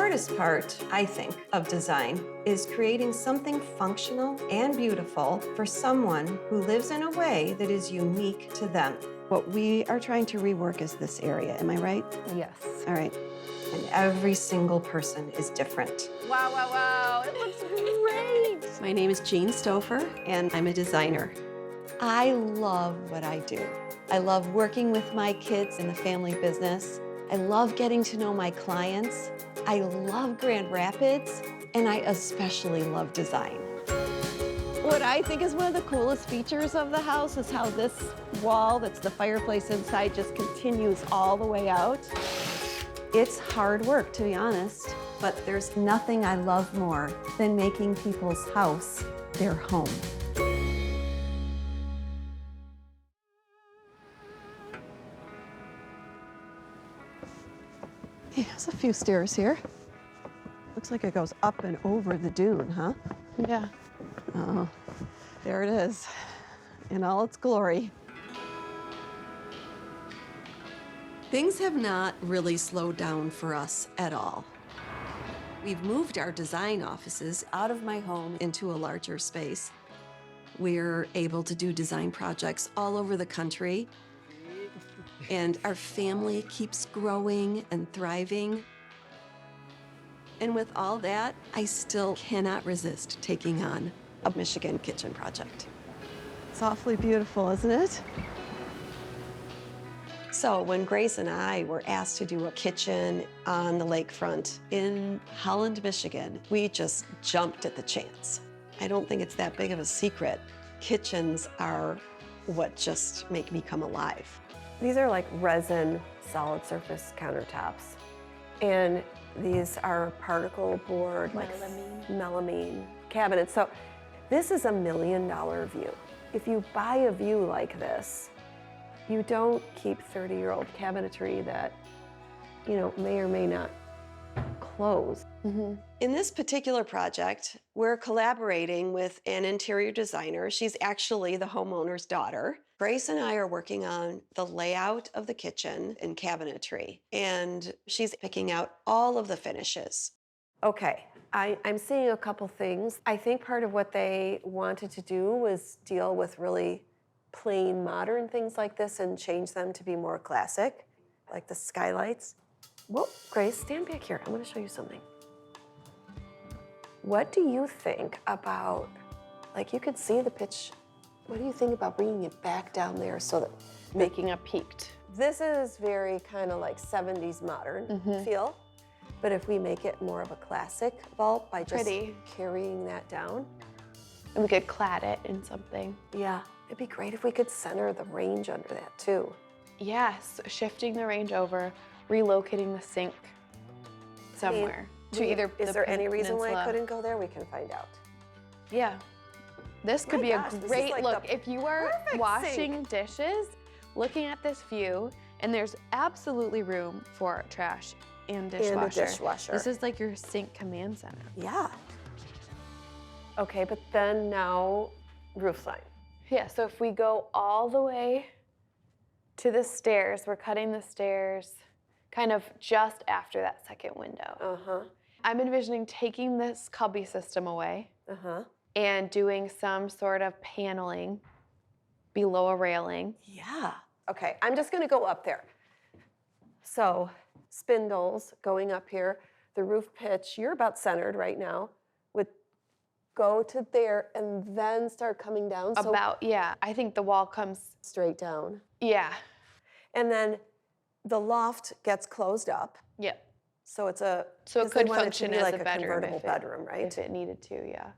hardest part, I think, of design is creating something functional and beautiful for someone who lives in a way that is unique to them. What we are trying to rework is this area, am I right? Yes. All right. And every single person is different. Wow, wow, wow, it looks great. My name is Jean Stoffer, and I'm a designer. I love what I do. I love working with my kids in the family business. I love getting to know my clients. I love Grand Rapids, and I especially love design. What I think is one of the coolest features of the house is how this wall, that's the fireplace inside, just continues all the way out. It's hard work, to be honest, but there's nothing I love more than making people's house their home. Hey, there's a few stairs here. Looks like it goes up and over the dune, huh? Yeah. Oh, there it is, in all its glory. Things have not really slowed down for us at all. We've moved our design offices out of my home into a larger space. We're able to do design projects all over the country. And our family keeps growing and thriving. And with all that, I still cannot resist taking on a Michigan kitchen project. It's awfully beautiful, isn't it? So when Grace and I were asked to do a kitchen on the lakefront in Holland, Michigan, we just jumped at the chance. I don't think it's that big of a secret. Kitchens are what just make me come alive. These are like resin solid surface countertops. And these are particle board, like melamine cabinets. So this is $1 million view. If you buy a view like this, you don't keep 30-year-old cabinetry that, you know, may or may not close. In this particular project, we're collaborating with an interior designer. She's actually the homeowner's daughter. Grace and I are working on the layout of the kitchen and cabinetry, and she's picking out all of the finishes. Okay, I'm seeing a couple things. I think part of what they wanted to do was deal with really plain modern things like this and change them to be more classic, like the skylights. Whoa, Grace, stand back here. I want to show you something. What do you think about, like you could see the pitch, what do you think about bringing it back down there so that Making a peaked. this is very kind of like 70s modern feel, but if we make it more of a classic vault by just carrying that down. And we could clad it in something. Yeah, it'd be great if we could center the range under that too. Yes, shifting the range over, relocating the sink somewhere to either Is there any reason why peninsula. it couldn't go there? We can find out. Yeah. This could be gosh, this a is great like look. the If you are perfect washing sink. dishes, looking at this view, and there's absolutely room for trash and dishwasher. And a dishwasher. This is like your sink command center. Yeah. Okay, but then now roof line. Yeah, so if we go all the way to the stairs, we're cutting the stairs kind of just after that second window. Uh-huh. I'm envisioning taking this cubby system away Uh-huh. and doing some sort of paneling below a railing. Yeah. Okay, I'm just gonna go up there. So spindles going up here, the roof pitch, you're about centered right now, would go to there and then start coming down. So Yeah, I think the wall comes, straight down. yeah. And then the loft gets closed up. Yeah. So it's a, So it 'cause they could want to function be as like a bedroom convertible if it- bedroom, right? If it needed to, yeah.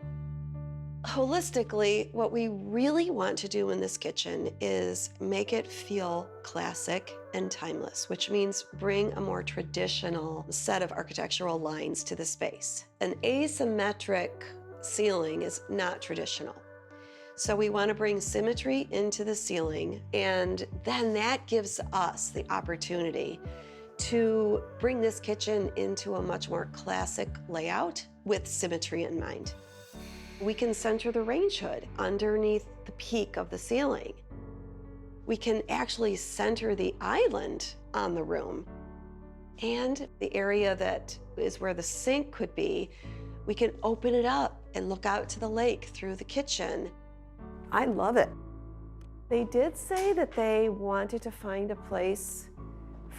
Holistically, what we really want to do in this kitchen is make it feel classic and timeless, which means bring a more traditional set of architectural lines to the space. An asymmetric ceiling is not traditional. So we want to bring symmetry into the ceiling, and then that gives us the opportunity to bring this kitchen into a much more classic layout with symmetry in mind. We can center the range hood underneath the peak of the ceiling. We can actually center the island on the room. And the area that is where the sink could be, we can open it up and look out to the lake through the kitchen. I love it. They did say that they wanted to find a place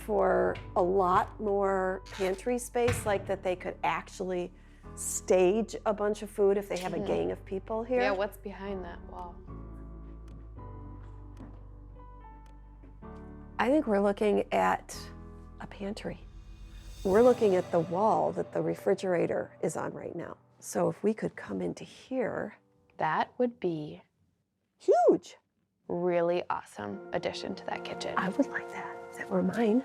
for a lot more pantry space, like that they could actually stage a bunch of food if they have a gang of people here. Yeah, what's behind that wall? I think we're looking at a pantry. We're looking at the wall that the refrigerator is on right now. So if we could come into here. That would be Huge. really awesome addition to that kitchen. I would like that. If that were mine.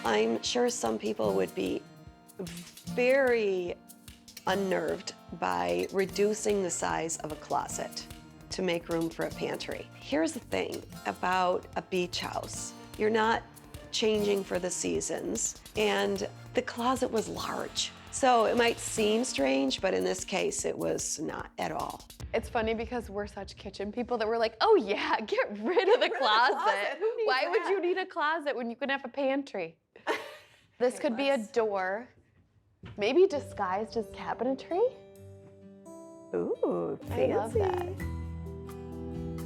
I'm sure some people would be very unnerved by reducing the size of a closet to make room for a pantry. Here's the thing about a beach house. You're not changing for the seasons, and the closet was large. So it might seem strange, but in this case, it was not at all. It's funny because we're such kitchen people that we're like, oh yeah, get rid of the closet. Who needs Why would that? you need a closet when you can have a pantry? This could be a door, maybe disguised as cabinetry. Ooh, fancy. I love that.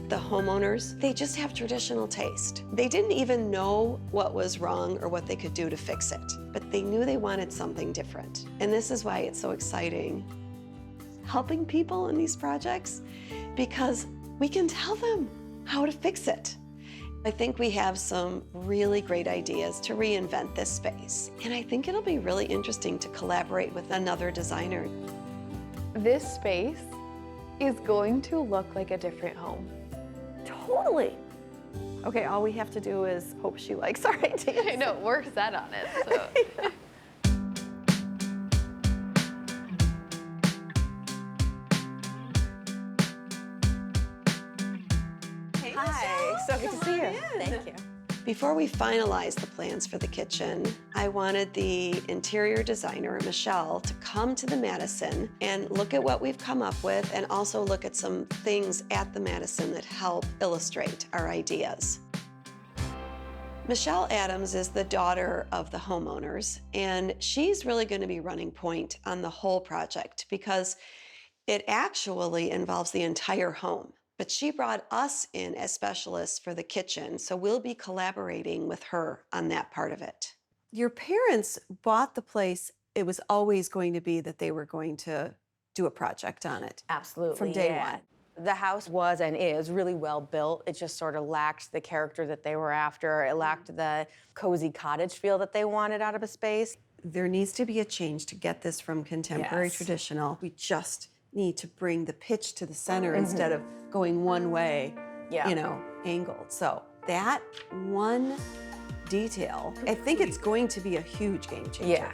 The homeowners, they just have traditional taste. They didn't even know what was wrong or what they could do to fix it, but they knew they wanted something different. And this is why it's so exciting helping people in these projects, because we can tell them how to fix it. I think we have some really great ideas to reinvent this space. And I think it'll be really interesting to collaborate with another designer. This space is going to look like a different home. Totally. Okay, all we have to do is hope she likes our ideas. I know, we're set on it, so. Hi, so good to see you. Thank you. Before we finalized the plans for the kitchen, I wanted the interior designer, Michelle, to come to the Madison and look at what we've come up with and also look at some things at the Madison that help illustrate our ideas. Michelle Adams is the daughter of the homeowners, and she's really going to be running point on the whole project because it actually involves the entire home. But she brought us in as specialists for the kitchen, so we'll be collaborating with her on that part of it. Your parents bought the place. It was always going to be that they were going to do a project on it. Absolutely. From day yeah. one. The house was and is really well built. It just sort of lacked the character that they were after. It lacked the cozy cottage feel that they wanted out of a space. There needs to be a change to get this from contemporary Yes. traditional. We just need to bring the pitch to the center instead of going one way, Yeah. angled. So that one detail, I think it's going to be a huge game changer. Yeah.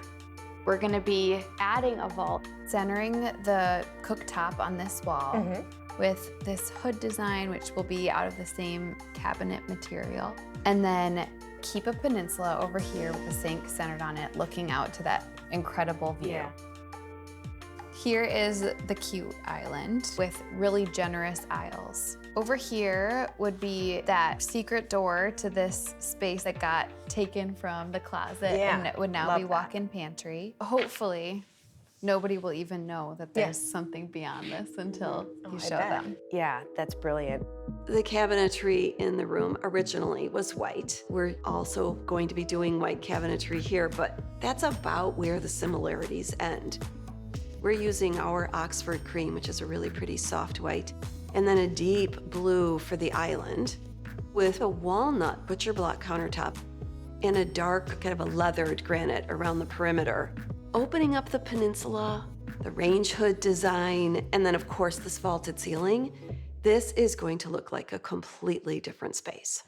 We're gonna be adding a vault, centering the cooktop on this wall with this hood design, which will be out of the same cabinet material. And then keep a peninsula over here with the sink centered on it, looking out to that incredible view. Yeah. Here is the cute island with really generous aisles. Over here would be that secret door to this space that got taken from the closet Yeah, and it would now love be that. walk-in pantry. Hopefully, nobody will even know that there's something beyond this until you show them. Yeah, that's brilliant. The cabinetry in the room originally was white. We're also going to be doing white cabinetry here, but that's about where the similarities end. We're using our Oxford cream, which is a really pretty soft white, and then a deep blue for the island with a walnut butcher block countertop and a dark kind of a leathered granite around the perimeter. Opening up the peninsula, the range hood design, and then of course this vaulted ceiling, this is going to look like a completely different space.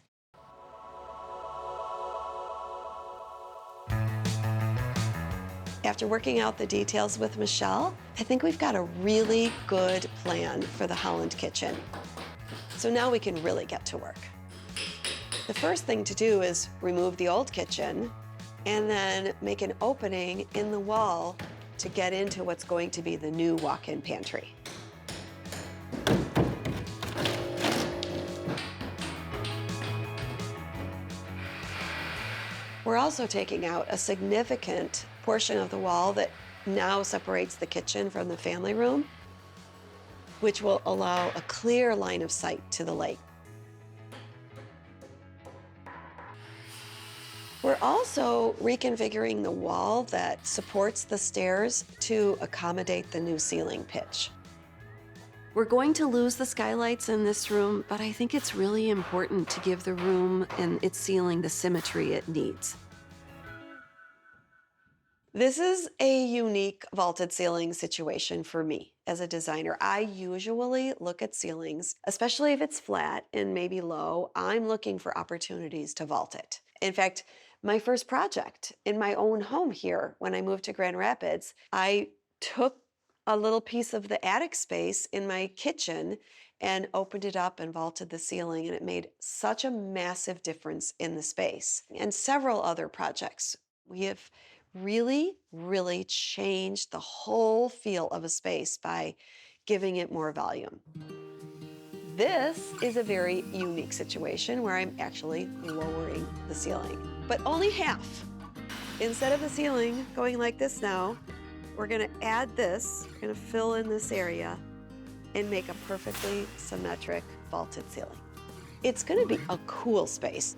After working out the details with Michelle, I think we've got a really good plan for the Holland kitchen. So now we can really get to work. The first thing to do is remove the old kitchen and then make an opening in the wall to get into what's going to be the new walk-in pantry. We're also taking out a significant portion of the wall that now separates the kitchen from the family room, which will allow a clear line of sight to the lake. We're also reconfiguring the wall that supports the stairs to accommodate the new ceiling pitch. We're going to lose the skylights in this room, but I think it's really important to give the room and its ceiling the symmetry it needs. This is a unique vaulted ceiling situation for me as a designer. I usually look at ceilings, especially if it's flat and maybe low, I'm looking for opportunities to vault it. In fact, my first project in my own home here, when I moved to Grand Rapids, I took a little piece of the attic space in my kitchen and opened it up and vaulted the ceiling, and it made such a massive difference in the space. And several other projects. We have really, really changed the whole feel of a space by giving it more volume. This is a very unique situation where I'm actually lowering the ceiling, but only half. Instead of the ceiling going like this now, we're gonna add this, we're gonna fill in this area and make a perfectly symmetric vaulted ceiling. It's gonna be a cool space.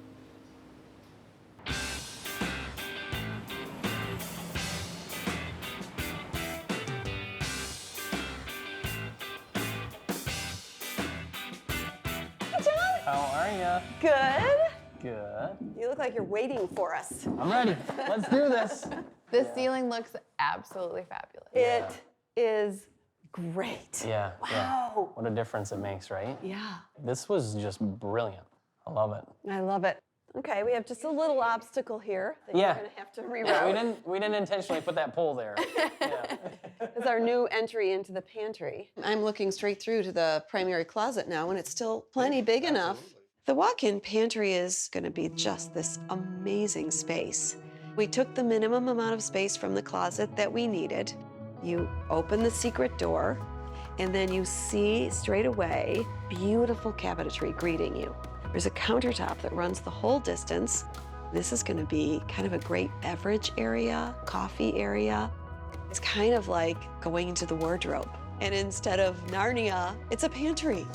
How are ya? Good. Good. You look like you're waiting for us. I'm ready. Let's do this. The ceiling looks absolutely fabulous. It is great. Yeah. Wow. Yeah. What a difference it makes, right? Yeah. This was just brilliant. I love it. I love it. Okay, we have just a little obstacle here that Yeah. you're gonna have to reroute. Yeah, we didn't intentionally put that pole there. Yeah. It's our new entry into the pantry. I'm looking straight through to the primary closet now, and it's still plenty big enough. The walk-in pantry is going to be just this amazing space. We took the minimum amount of space from the closet that we needed. You open the secret door, and then you see straight away beautiful cabinetry greeting you. There's a countertop that runs the whole distance. This is going to be kind of a great beverage area, coffee area. It's kind of like going into the wardrobe. And instead of Narnia, it's a pantry.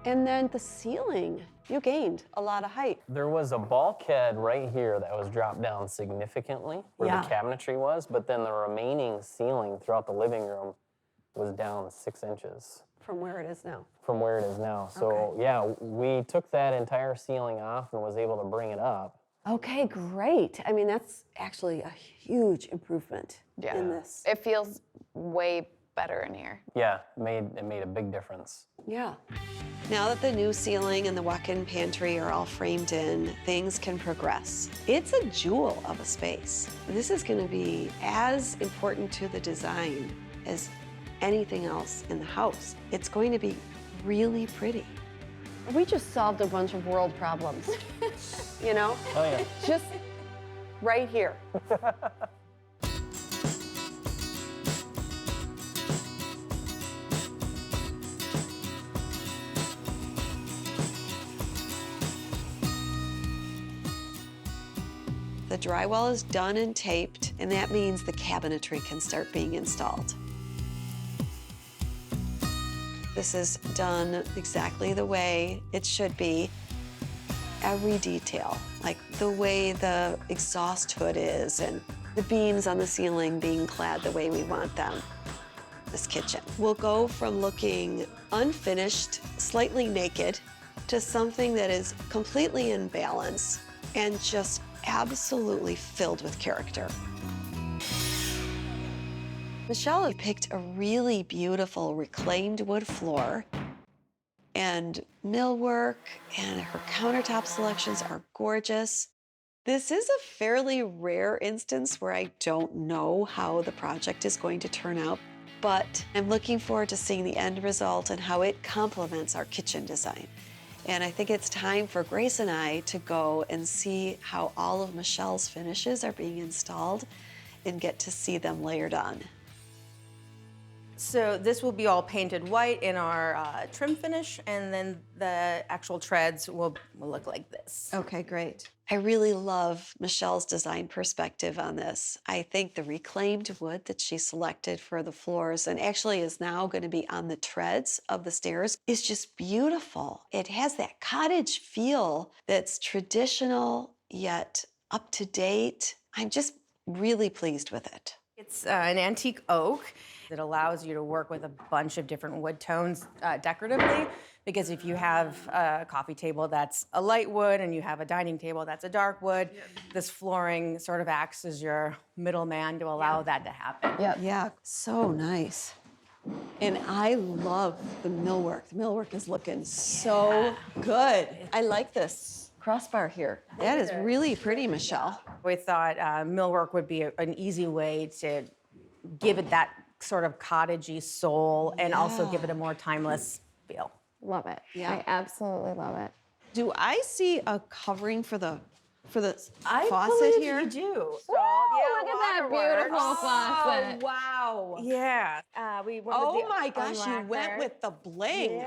And then the ceiling, you gained a lot of height. There was a bulkhead right here that was dropped down significantly where Yeah. the cabinetry was, but then the remaining ceiling throughout the living room was down 6 inches From where it is now. from where it is now. So yeah, we took that entire ceiling off and was able to bring it up. Okay, great. I mean, that's actually a huge improvement Yeah. in this. It feels way better in here. Yeah, it made a big difference. Yeah. Now that the new ceiling and the walk-in pantry are all framed in, things can progress. It's a jewel of a space. This is going to be as important to the design as anything else in the house. It's going to be really pretty. We just solved a bunch of world problems. You know? Oh yeah. Just right here. The drywall is done and taped, and that means the cabinetry can start being installed. This is done exactly the way it should be. Every detail, like the way the exhaust hood is and the beams on the ceiling being clad the way we want them. This kitchen will go from looking unfinished, slightly naked, to something that is completely in balance and just absolutely filled with character. Michelle picked a really beautiful reclaimed wood floor and millwork, and her countertop selections are gorgeous. This is a fairly rare instance where I don't know how the project is going to turn out, but I'm looking forward to seeing the end result and how it complements our kitchen design. And I think it's time for Grace and I to go and see how all of Michelle's finishes are being installed and get to see them layered on. So this will be all painted white in our trim finish, and then the actual treads will look like this. Okay, great. I really love Michelle's design perspective on this. I think the reclaimed wood that she selected for the floors and actually is now going to be on the treads of the stairs is just beautiful. It has that cottage feel that's traditional yet up to date. I'm just really pleased with it. It's an antique oak that allows you to work with a bunch of different wood tones decoratively, because if you have a coffee table that's a light wood and you have a dining table that's a dark wood, this flooring sort of acts as your middleman to allow that to happen. Yeah, so nice. And I love the millwork. The millwork is looking so good. I like this crossbar here. That is really pretty, Michelle. We thought millwork would be an easy way to give it that sort of cottagey soul and also give it a more timeless feel. Love it. Yeah. I absolutely love it. Do I see a covering for the I faucet believe here? you do. So, look at that beautiful faucet. Wow. Yeah. We went with Oh the my gosh, you went unlacquered. with the bling.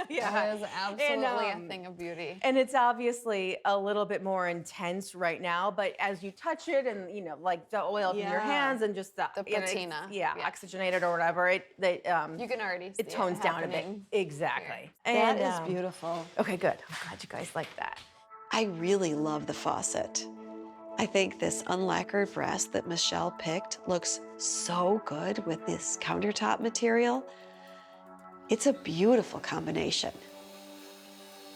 Yeah. That is absolutely And, a thing of beauty. And it's obviously a little bit more intense right now, but as you touch it and, like the oil from your Yeah. hands and just the patina. Yeah, Yeah. oxygenated or whatever, You can already see it tones down a bit. happening. Exactly. That And, is beautiful. Okay, good. I'm glad you guys like that. I really love the faucet. I think this unlacquered brass that Michelle picked looks so good with this countertop material. It's a beautiful combination.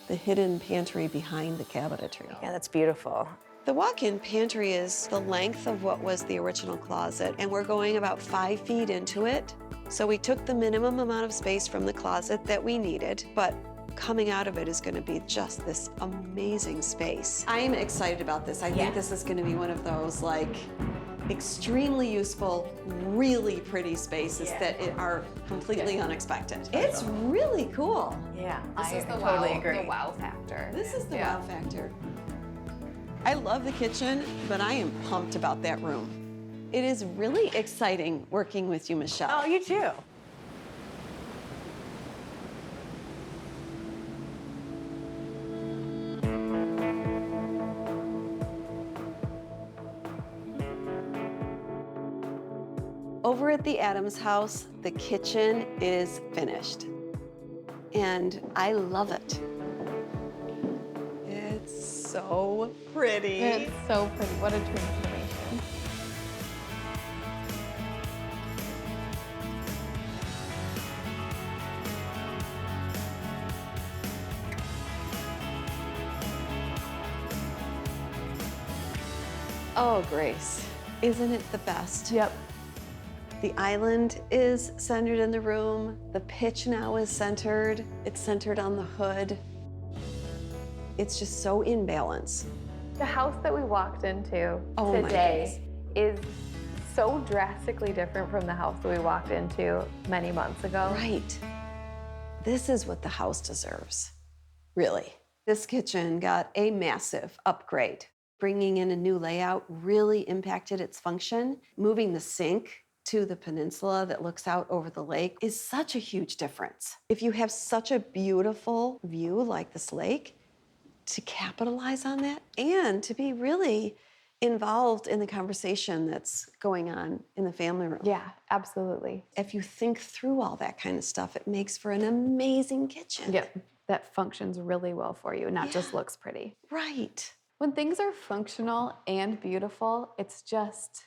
The hidden pantry behind the cabinetry. Yeah, that's beautiful. The walk-in pantry is the length of what was the original closet, and we're going about 5 feet into it. So we took the minimum amount of space from the closet that we needed, but coming out of it is going to be just this amazing space. I'm excited about this. I think this is going to be one of those like extremely useful, really pretty spaces that are completely unexpected. It's really cool. Yeah, This is the totally agree. the wow factor. This is the wow factor. I love the kitchen, but I am pumped about that room. It is really exciting working with you, Michelle. Oh, you too. Over at the Adams house, the kitchen is finished. And I love it. It's so pretty. It's so pretty. What a transformation. Oh, Grace, isn't it the best? Yep. The island is centered in the room. The pitch now is centered. It's centered on the hood. It's just so in balance. The house that we walked into Oh my today is so drastically different from the house that we walked into many months ago. Right. This is what the house deserves, really. This kitchen got a massive upgrade. Bringing in a new layout really impacted its function. Moving the sink to the peninsula that looks out over the lake is such a huge difference. If you have such a beautiful view like this lake, to capitalize on that and to be really involved in the conversation that's going on in the family room. Yeah, absolutely. If you think through all that kind of stuff, it makes for an amazing kitchen. Yep. That functions really well for you, not just looks pretty. Right. When things are functional and beautiful, it's just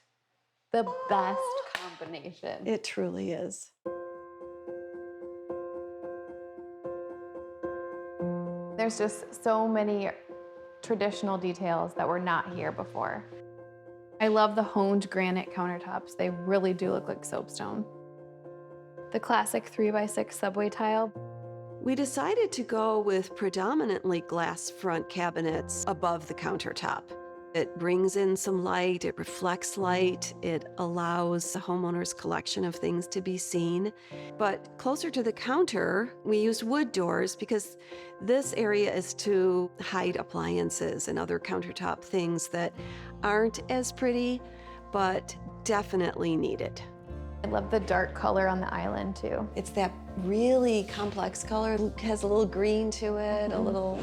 the best combination. It truly is. There's just so many traditional details that were not here before. I love the honed granite countertops. They really do look like soapstone. The classic 3x6 subway tile. We decided to go with predominantly glass front cabinets above the countertop. It brings in some light, it reflects light, it allows the homeowner's collection of things to be seen. But closer to the counter, we used wood doors because this area is to hide appliances and other countertop things that aren't as pretty, but definitely needed. I love the dark color on the island too. It's that really complex color. It has a little green to it, a little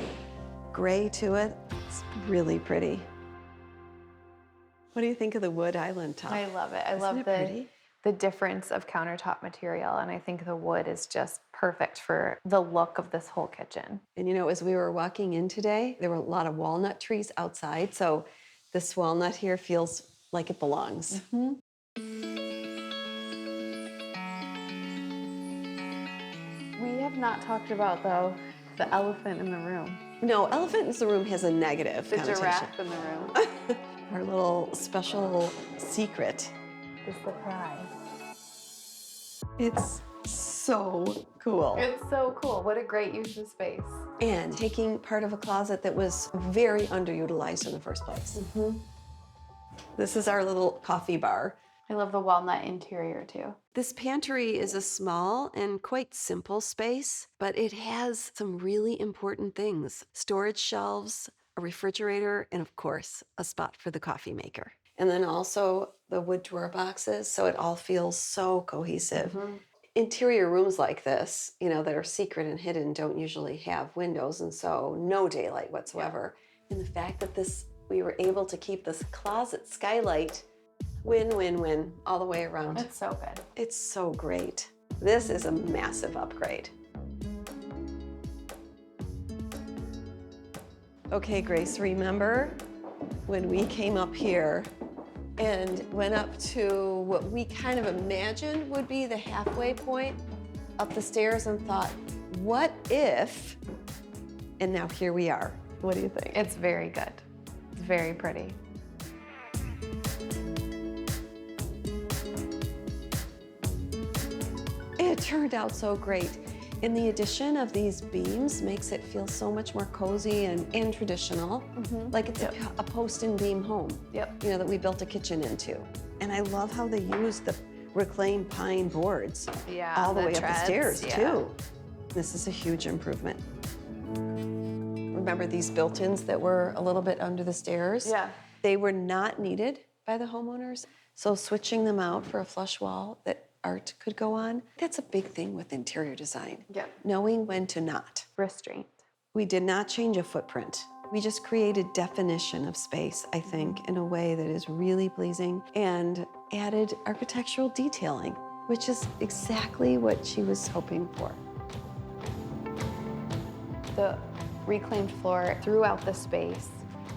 gray to it. It's really pretty. What do you think of the wood island top? I love it. I Isn't love it pretty? the difference of countertop material, and I think the wood is just perfect for the look of this whole kitchen. And you know, as we were walking in today, there were a lot of walnut trees outside, so this walnut here feels like it belongs. We have not talked about, though, the elephant in the room. No, elephant in the room has a negative The connotation. giraffe in the room. Our little special secret. The surprise. It's so cool. It's so cool. What a great use of space. And taking part of a closet that was very underutilized in the first place. This is our little coffee bar. I love the walnut interior, too. This pantry is a small and quite simple space, but it has some really important things. Storage shelves, a refrigerator, and of course, a spot for the coffee maker. And then also the wood drawer boxes, so it all feels so cohesive. Interior rooms like this, you know, that are secret and hidden don't usually have windows, and so no daylight whatsoever. And the fact that we were able to keep this closet skylight, win, win, win, all the way around. It's so good. It's so great. This is a massive upgrade. Okay, Grace, remember when we came up here and went up to what we kind of imagined would be the halfway point up the stairs and thought, what if? And now here we are. What do you think? It's very good. It's very pretty. It turned out so great. And the addition of these beams makes it feel so much more cozy and traditional, like it's a post and beam home, you know, that we built a kitchen into. And I love how they use the reclaimed pine boards all the way up the stairs too. This is a huge improvement. Remember these built-ins that were a little bit under the stairs? Yeah. They were not needed by the homeowners. So switching them out for a flush wall that art could go on, that's a big thing with interior design. Knowing when to not. Restraint. We did not change a footprint. We just created definition of space, I think, in a way that is really pleasing and added architectural detailing, which is exactly what she was hoping for. The reclaimed floor throughout the space.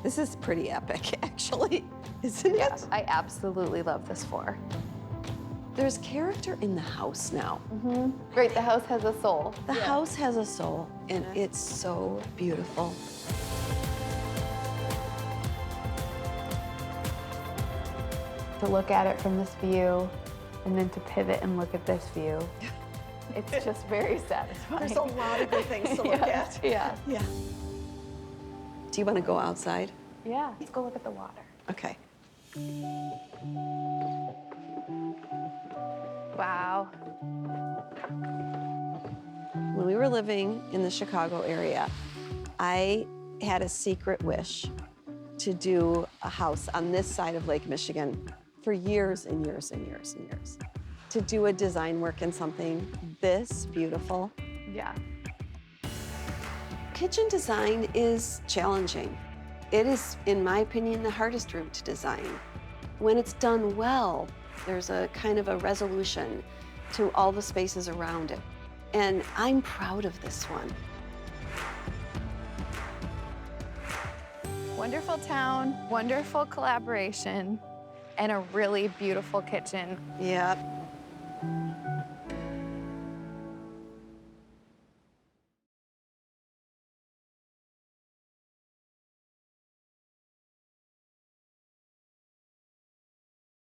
This is pretty epic, actually, isn't it? I absolutely love this floor. There's character in the house now. Great, the house has a soul. The house has a soul, and it's so beautiful. To look at it from this view, and then to pivot and look at this view. It's just very satisfying. There's a lot of good things to look at. Yeah. Yeah. Do you want to go outside? Yeah. Let's go look at the water. Okay. Wow. When we were living in the Chicago area, I had a secret wish to do a house on this side of Lake Michigan for years and years and years and years. To do a design work in something this beautiful. Yeah. Kitchen design is challenging. It is, in my opinion, the hardest room to design. When it's done well, there's a kind of a resolution to all the spaces around it. And I'm proud of this one. Wonderful town, wonderful collaboration, and a really beautiful kitchen. Yep.